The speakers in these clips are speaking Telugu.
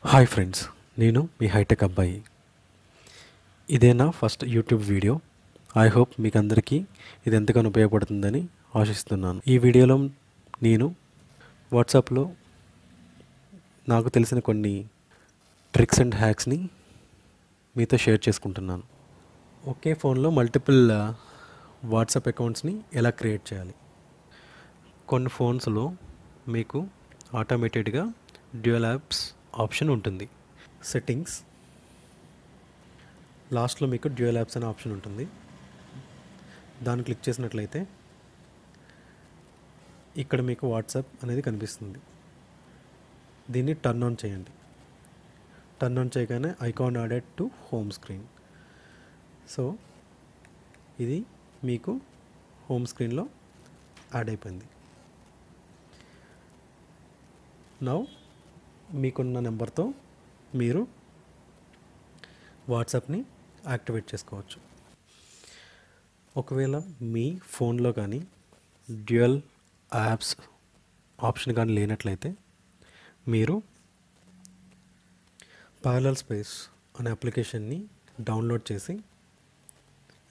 హాయ్ ఫ్రెండ్స్, నేను మీ హైటెక్ అబ్బాయి. ఇదే నా first YouTube video. I hope మీకు అందరికీ ఇది ఎంతగానో ఉపయోగపడుతుందని ఆశిస్తున్నాను. ఈ వీడియోలో నేను వాట్సాప్లో నాకు తెలిసిన కొన్ని ట్రిక్స్ అండ్ హ్యాక్స్ని మీతో షేర్ చేసుకుంటున్నాను. ఒకే ఫోన్లో మల్టిపుల్ వాట్సాప్ అకౌంట్స్ని ఎలా క్రియేట్ చేయాలి. కొన్ని ఫోన్స్లో మీకు ఆటోమేటెడ్గా డ్యూయల్ యాప్స్ ఆప్షన్ ఉంటుంది. సెట్టింగ్స్ లాస్ట్లో మీకు డ్యూయల్ యాప్స్ అనే ఆప్షన్ ఉంటుంది. దాన్ని క్లిక్ చేసినట్లయితే ఇక్కడ మీకు వాట్సాప్ అనేది కనిపిస్తుంది. దీన్ని టర్న్ ఆన్ చేయండి. టర్న్ ఆన్ చేయగానే icon added to home screen. So ఇది మీకు హోమ్ స్క్రీన్లో యాడ్ అయిపోయింది. నౌ మీకున్న నెంబర్తో మీరు వాట్సాప్ని యాక్టివేట్ చేసుకోవచ్చు. ఒకవేళ మీ ఫోన్లో కానీ డ్యూయల్ యాప్స్ ఆప్షన్ కానీ లేనట్లయితే మీరు ప్యారలల్ స్పేస్ అనే అప్లికేషన్ని డౌన్లోడ్ చేసి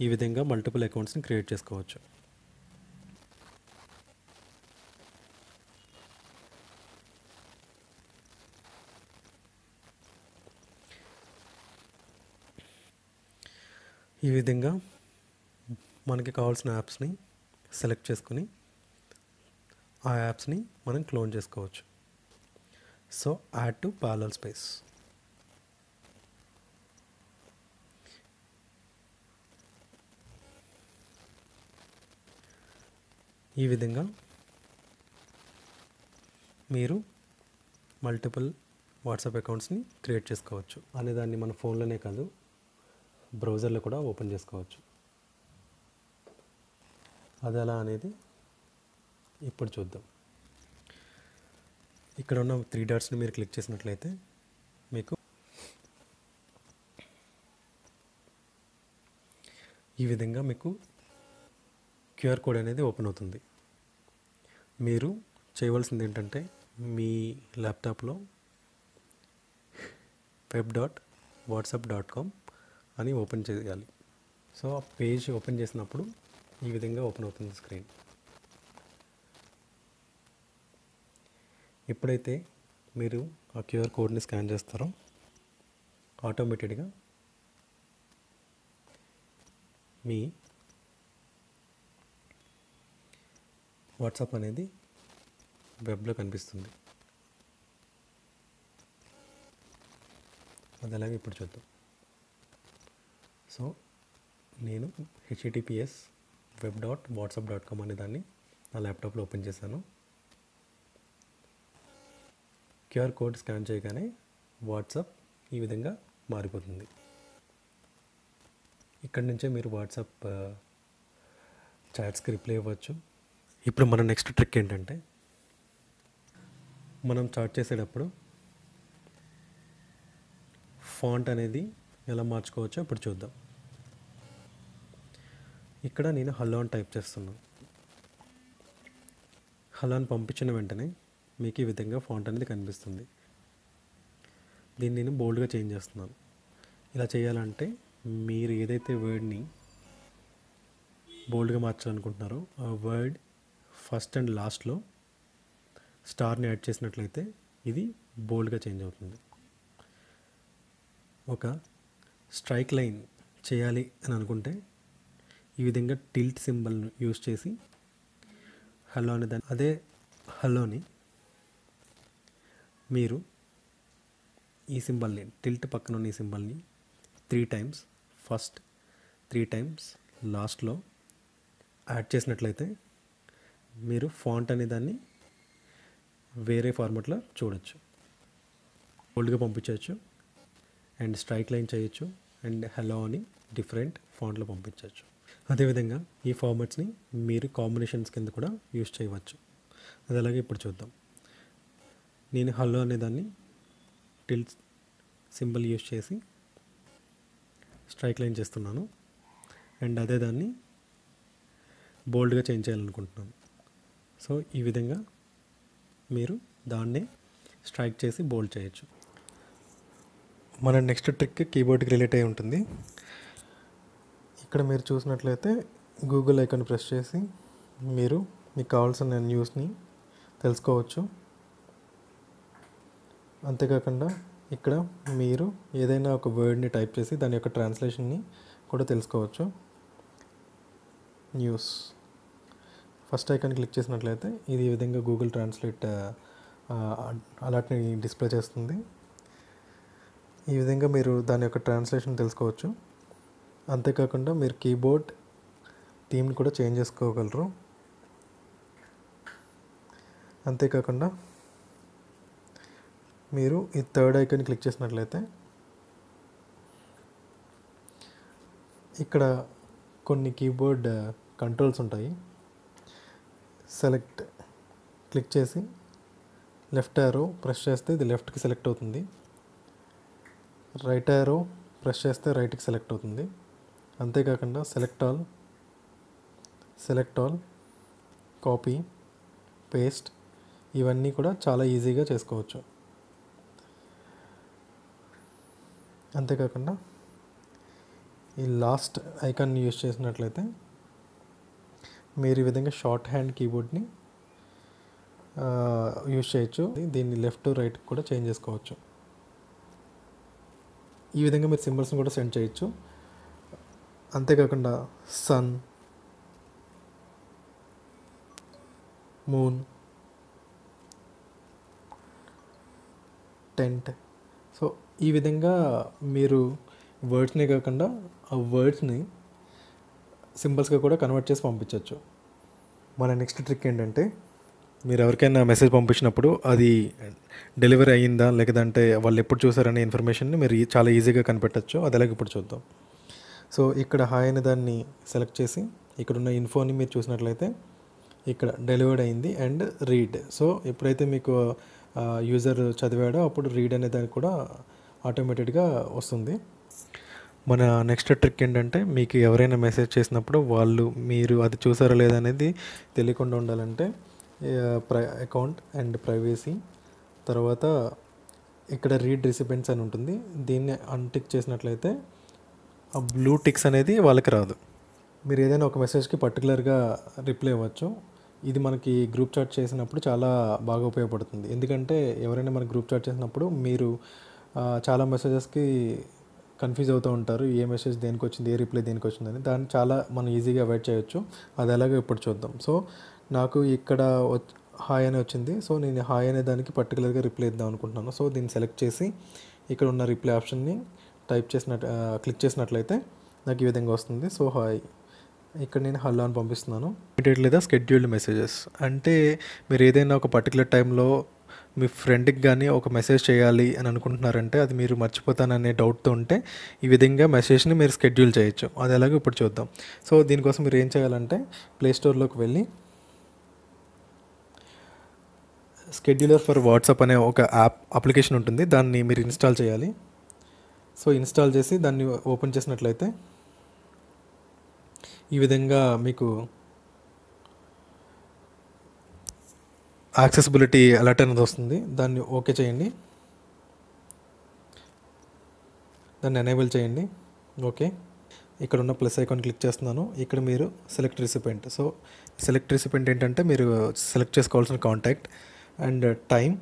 ఈ విధంగా మల్టిపుల్ అకౌంట్స్ని క్రియేట్ చేసుకోవచ్చు. ఈ విధంగా మనకి కావాల్సిన యాప్స్ని సెలెక్ట్ చేసుకుని ఆ యాప్స్ని మనం క్లోన్ చేసుకోవచ్చు. So add to parallel space. ఈ విధంగా మీరు మల్టిపుల్ వాట్సాప్ అకౌంట్స్ని క్రియేట్ చేసుకోవచ్చు. అనేదాన్ని మన ఫోన్లోనే కాదు, బ్రౌజర్లో కూడా ఓపెన్ చేసుకోవచ్చు. అది ఎలా అనేది ఇప్పుడు చూద్దాం. ఇక్కడ ఉన్న 3 డాట్స్ని మీరు క్లిక్ చేసినట్లయితే మీకు ఈ విధంగా మీకు క్యూఆర్ కోడ్ అనేది ఓపెన్ అవుతుంది. మీరు చేయవలసింది ఏంటంటే మీ ల్యాప్టాప్లో web.whatsapp.com అని ఓపెన్ చేయాలి. సో ఆ పేజ్ ఓపెన్ చేసినప్పుడు ఈ విధంగా ఓపెన్ అవుతుంది స్క్రీన్. ఎప్పుడైతే మీరు ఆ క్యూఆర్ కోడ్ని స్కాన్ చేస్తారో ఆటోమేటెడ్గా మీ వాట్సాప్ అనేది వెబ్లో కనిపిస్తుంది. అది అలాగే ఇప్పుడు చూద్దాం. సో నేను https web.whatsapp.com అనే దాన్ని నా ల్యాప్టాప్లో ఓపెన్ చేశాను. క్యూఆర్ కోడ్ స్కాన్ చేయగానే వాట్సాప్ ఈ విధంగా మారిపోతుంది. ఇక్కడి నుంచే మీరు వాట్సాప్ చాట్స్కి రిప్లై ఇవ్వచ్చు. ఇప్పుడు మన నెక్స్ట్ ట్రిక్ ఏంటంటే మనం చాట్ చేసేటప్పుడు ఫాంట్ అనేది ఎలా మార్చుకోవచ్చో ఇప్పుడు చూద్దాం. ఇక్కడ నేను హలో అని టైప్ చేస్తున్నాను. హలో అని పంపించిన వెంటనే మీకు ఈ విధంగా ఫాంట్ అనేది కనిపిస్తుంది. దీన్ని నేను బోల్డ్గా చేంజ్ చేస్తున్నాను. ఇలా చేయాలంటే మీరు ఏదైతే వర్డ్ని బోల్డ్గా మార్చాలనుకుంటున్నారో ఆ వర్డ్ ఫస్ట్ అండ్ లాస్ట్లో స్టార్ని యాడ్ చేసినట్లయితే ఇది బోల్డ్గా చేంజ్ అవుతుంది. ఒక స్ట్రైక్ లైన్ చేయాలి అని అనుకుంటే ఈ విధంగా టిల్ట్ సింబల్ని యూజ్ చేసి హలో అనే దాన్ని అదే హలోని మీరు ఈ సింబల్ని టిల్ట్ పక్కన ఉన్న ఈ సింబల్ని 3 టైమ్స్ ఫస్ట్ 3 టైమ్స్ లాస్ట్లో యాడ్ చేసినట్లయితే మీరు ఫాంట్ అనే దాన్ని వేరే ఫార్మాట్లో చూడొచ్చు. బోల్డ్గా పంపించవచ్చు అండ్ స్ట్రైక్ లైన్ చేయొచ్చు అండ్ హలో అని డిఫరెంట్ ఫాంట్లో పంపించవచ్చు. అదేవిధంగా ఈ ఫార్మాట్స్ని మీరు కాంబినేషన్స్ కింద కూడా యూజ్ చేయవచ్చు. అది అలాగే ఇప్పుడు చూద్దాం. నేను హలో అనేదాన్ని టిల్ట్ సింబల్ యూజ్ చేసి స్ట్రైక్ లైన్ చేస్తున్నాను అండ్ అదే దాన్ని బోల్డ్గా చేంజ్ చేయాలనుకుంటున్నాను. సో ఈ విధంగా మీరు దాన్నే స్ట్రైక్ చేసి బోల్డ్ చేయొచ్చు. మన నెక్స్ట్ ట్రిక్ కీబోర్డ్కి రిలేట్ అయి ఉంటుంది. ఇక్కడ మీరు చూసినట్లయితే గూగుల్ ఐకాన్ ప్రెస్ చేసి మీరు మీకు కావాల్సిన న్యూస్ని తెలుసుకోవచ్చు. అంతేకాకుండా ఇక్కడ మీరు ఏదైనా ఒక వర్డ్ని టైప్ చేసి దాని యొక్క ట్రాన్స్లేషన్ని కూడా తెలుసుకోవచ్చు. న్యూస్ ఫస్ట్ ఐకాన్ క్లిక్ చేసినట్లయితే ఇది ఈ విధంగా గూగుల్ ట్రాన్స్లేట్ అలర్ట్ని డిస్ప్లే చేస్తుంది. ఈ విధంగా మీరు దాని యొక్క ట్రాన్స్లేషన్ తెలుసుకోవచ్చు. అంతేకాకుండా మీరు కీబోర్డ్ థీమ్ని కూడా చేంజ్ చేసుకోగలరు. అంతేకాకుండా మీరు ఈ థర్డ్ ఐకాన్ క్లిక్ చేసినట్లయితే ఇక్కడ కొన్ని కీబోర్డ్ కంట్రోల్స్ ఉంటాయి. సెలెక్ట్ క్లిక్ చేసి లెఫ్ట్ యారో ప్రెస్ చేస్తే ఇది లెఫ్ట్కి సెలెక్ట్ అవుతుంది. రైట్ యారో ప్రెస్ చేస్తే రైట్కి సెలెక్ట్ అవుతుంది. అంతేకాకుండా సెలెక్ట్ ఆల్, కాపీ, పేస్ట్ ఇవన్నీ కూడా చాలా ఈజీగా చేసుకోవచ్చు. అంతేకాకుండా ఈ లాస్ట్ ఐకాన్ని యూజ్ చేసినట్లయితే మీరు ఈ విధంగా షార్ట్ హ్యాండ్ కీబోర్డ్ని యూజ్ చేయొచ్చు. దీన్ని లెఫ్ట్ రైట్ కూడా చేంజ్ చేసుకోవచ్చు. ఈ విధంగా మీరు సింబల్స్ని కూడా సెండ్ చేయొచ్చు. అంతేకాకుండా సన్, మూన్, టెంట్, సో ఈ విధంగా మీరు వర్డ్స్నే కాకుండా ఆ వర్డ్స్ని సింబల్స్గా కూడా కన్వర్ట్ చేసి పంపించవచ్చు. మన నెక్స్ట్ ట్రిక్ ఏంటంటే మీరు ఎవరికైనా మెసేజ్ పంపించినప్పుడు అది డెలివరీ అయ్యిందా లేదంటే వాళ్ళు ఎప్పుడు చూసారనే ఇన్ఫర్మేషన్ని మీరు చాలా ఈజీగా కనిపెట్టచ్చు. అది ఎలాగ ఇప్పుడు చూద్దాం. సో ఇక్కడ హాయ్ అనే దాన్ని సెలెక్ట్ చేసి ఇక్కడున్న ఇన్ఫోని మీరు చూసినట్లయితే ఇక్కడ డెలివర్డ్ అయింది అండ్ రీడ్. సో ఎప్పుడైతే మీకు యూజర్ చదివాడో అప్పుడు రీడ్ అనే దానికి కూడా ఆటోమేటెడ్గా వస్తుంది. మన నెక్స్ట్ ట్రిక్ ఏంటంటే మీకు ఎవరైనా మెసేజ్ చేసినప్పుడు మీరు అది చూసారో లేదనేది తెలియకుండా ఉండాలంటే అకౌంట్ అండ్ ప్రైవసీ తర్వాత ఇక్కడ రీడ్ రిసిపెంట్స్ అని ఉంటుంది. దీన్ని అన్టిక్ చేసినట్లయితే ఆ బ్లూ టిక్స్ అనేది వాళ్ళకి రాదు. మీరు ఏదైనా ఒక మెసేజ్కి పర్టికులర్గా రిప్లై ఇవ్వచ్చు. ఇది మనకి గ్రూప్ చాట్ చేసినప్పుడు చాలా బాగా ఉపయోగపడుతుంది. ఎందుకంటే ఎవరైనా మనకి గ్రూప్ చాట్ చేసినప్పుడు మీరు చాలా మెసేజెస్కి కన్ఫ్యూజ్ అవుతూ ఉంటారు. ఏ మెసేజ్ దేనికి వచ్చింది, ఏ రిప్లై దేనికి వచ్చిందని. దాన్ని చాలా మనం ఈజీగా అవాయిడ్ చేయొచ్చు. అది ఎలాగో ఇప్పుడు చూద్దాం. సో నాకు ఇక్కడ హాయ్ అని వచ్చింది. సో నేను హాయ్ అనే దానికి పర్టికులర్గా రిప్లై ఇద్దాం అనుకుంటున్నాను. సో దీన్ని సెలెక్ట్ చేసి ఇక్కడ ఉన్న రిప్లై ఆప్షన్ని క్లిక్ చేసినట్లయితే నాకు ఈ విధంగా వస్తుంది. సో హాయ్, ఇక్కడ నేను హలో అని పంపిస్తున్నాను. ఇమీడియట్ లేదా స్కెడ్యూల్డ్ మెసేజెస్ అంటే మీరు ఏదైనా ఒక పర్టికులర్ టైంలో మీ ఫ్రెండ్కి కానీ ఒక మెసేజ్ చేయాలి అని అనుకుంటున్నారంటే అది మీరు మర్చిపోతాననే డౌట్తో ఉంటే ఈ విధంగా మెసేజ్ని మీరు షెడ్యూల్ చేయొచ్చు. అది ఎలాగో ఇప్పుడు చూద్దాం. సో దీనికోసం మీరు ఏం చేయాలంటే ప్లేస్టోర్లోకి వెళ్ళి షెడ్యూలర్ ఫర్ వాట్సాప్ అనే ఒక అప్లికేషన్ ఉంటుంది. దాన్ని మీరు ఇన్స్టాల్ చేయాలి. సో ఇన్స్టాల్ చేసి దాన్ని ఓపెన్ చేసినట్లయితే ఈ విధంగా మీకు యాక్సెసిబిలిటీ అలర్ట్ అనేది వస్తుంది. దాన్ని ఓకే చేయండి, దాన్ని ఎనేబుల్ చేయండి. ఓకే, ఇక్కడ ఉన్న ప్లస్ ఐకాన్ క్లిక్ చేస్తున్నాను. ఇక్కడ మీరు select recipient. So select recipient ఏంటంటే మీరు సెలెక్ట్ చేసుకోవాల్సిన contact and time,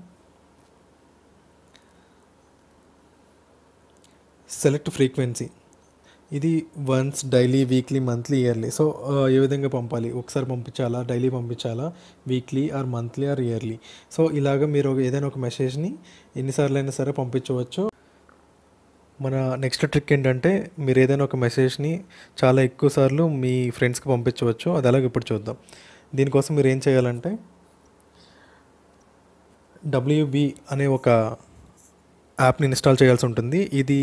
select frequency. ఇది once, daily, weekly, monthly, yearly. So ఏ విధంగా పంపాలి, ఒకసారి పంపించాలా, డైలీ పంపించాలా, weekly or monthly or yearly. So ఇలాగ మీరు ఏదైనా ఒక మెసేజ్ని ఎన్నిసార్లు అయినా సరే పంపించవచ్చు. మన నెక్స్ట్ ట్రిక్ ఏంటంటే మీరు ఏదైనా ఒక మెసేజ్ని చాలా ఎక్కువ సార్లు మీ ఫ్రెండ్స్కి పంపించవచ్చు. అది అలాగే ఇప్పుడు చూద్దాం. దీనికోసం మీరు ఏం చేయాలంటే WB అనే ఒక యాప్ని ఇన్స్టాల్ చేయాల్సి ఉంటుంది. ఇది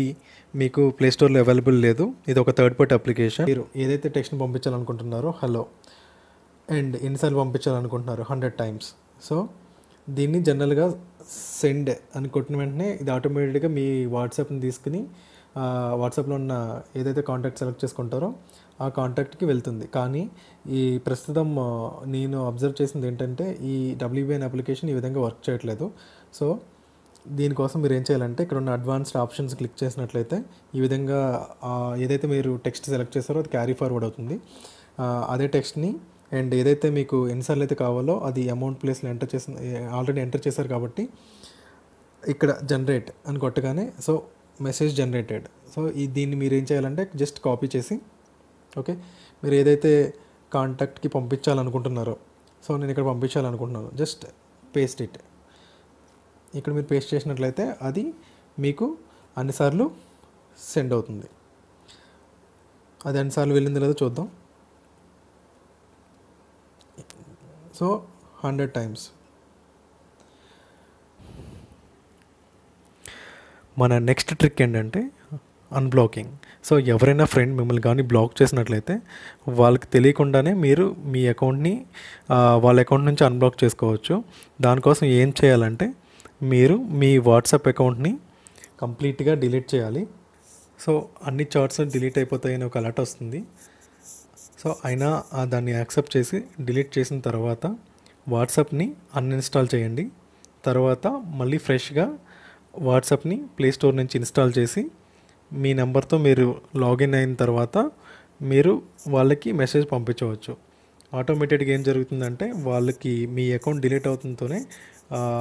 మీకు ప్లేస్టోర్లో అవైలబుల్ లేదు. ఇది ఒక థర్డ్ పార్టీ అప్లికేషన్. మీరు ఏదైతే టెక్స్ట్ని పంపించాలనుకుంటున్నారో హలో అండ్ ఎన్నిసార్లు పంపించాలనుకుంటున్నారు 100 times. సో దీన్ని జనరల్గా సెండ్ అని కొట్టిన వెంటనే ఇది ఆటోమేటిక్గా మీ వాట్సాప్ని తీసుకుని వాట్సాప్లో ఉన్న ఏదైతే కాంటాక్ట్ సెలెక్ట్ చేసుకుంటారో ఆ కాంటాక్ట్కి వెళ్తుంది. కానీ ఈ ప్రస్తుతం నేను అబ్జర్వ్ చేసింది ఏంటంటే ఈ WB అనే అప్లికేషన్ ఈ విధంగా వర్క్ చేయట్లేదు. సో దీనికోసం మీరు ఏం చేయాలంటే ఇక్కడ ఉన్న అడ్వాన్స్డ్ ఆప్షన్స్ క్లిక్ చేసినట్లయితే ఈ విధంగా ఏదైతే మీరు టెక్స్ట్ సెలెక్ట్ చేస్తారో అది క్యారీ ఫార్వర్డ్ అవుతుంది. అదే టెక్స్ట్ని అండ్ ఏదైతే మీకు ఎన్నిసార్లు అయితే కావాలో అది అమౌంట్ ప్లేస్లో ఎంటర్ చేసి ఆల్రెడీ ఎంటర్ చేశారు కాబట్టి ఇక్కడ జనరేట్ అని కొట్టగానే సో మెసేజ్ జనరేటెడ్. సో దీన్ని మీరు ఏం చేయాలంటే జస్ట్ కాపీ చేసి ఓకే మీరు ఏదైతే కాంటాక్ట్కి పంపించాలనుకుంటున్నారో సో నేను ఇక్కడ పంపించాలనుకుంటున్నాను జస్ట్ పేస్ట్ ఇట్. ఇక్కడ మీరు పేస్ట్ చేసినట్లయితే అది మీకు అన్నిసార్లు సెండ్ అవుతుంది. అది ఎన్నిసార్లు వెళ్ళిందో లేదో చూద్దాం. So 100 times. మన నెక్స్ట్ ట్రిక్ ఏంటంటే అన్బ్లాకింగ్. సో ఎవరైనా ఫ్రెండ్ మిమ్మల్ని కానీ బ్లాక్ చేసినట్లయితే వాళ్ళకి తెలియకుండానే మీరు మీ అకౌంట్ని వాళ్ళ అకౌంట్ నుంచి అన్బ్లాక్ చేసుకోవచ్చు. దానికోసం ఏం చేయాలంటే మీరు మీ వాట్సాప్ అకౌంట్ని కంప్లీట్గా డిలీట్ చేయాలి. సో అన్ని చాట్స్ డిలీట్ అయిపోతాయని ఒక అలర్ట్ వస్తుంది. సో అయినా దాన్ని యాక్సెప్ట్ చేసి డిలీట్ చేసిన తర్వాత వాట్సాప్ని అన్ఇన్స్టాల్ చేయండి. తర్వాత మళ్ళీ ఫ్రెష్గా వాట్సాప్ని ప్లేస్టోర్ నుంచి ఇన్స్టాల్ చేసి మీ నెంబర్తో మీరు లాగిన్ అయిన తర్వాత మీరు వాళ్ళకి మెసేజ్ పంపించవచ్చు. ఆటోమేటెడ్గా ఏం జరుగుతుందంటే వాళ్ళకి మీ అకౌంట్ డిలీట్ అవుతుందోనే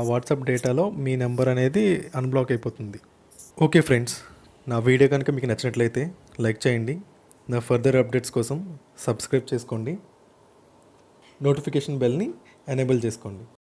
వాట్సాప్ డేటాలో మీ నెంబర్ అనేది అన్బ్లాక్ అయిపోతుంది. ఓకే ఫ్రెండ్స్, నా వీడియో కనుక మీకు నచ్చినట్లయితే లైక్ చేయండి. నా ఫర్దర్ అప్డేట్స్ కోసం సబ్స్క్రైబ్ చేసుకోండి. నోటిఫికేషన్ బెల్ని ఎనేబుల్ చేసుకోండి.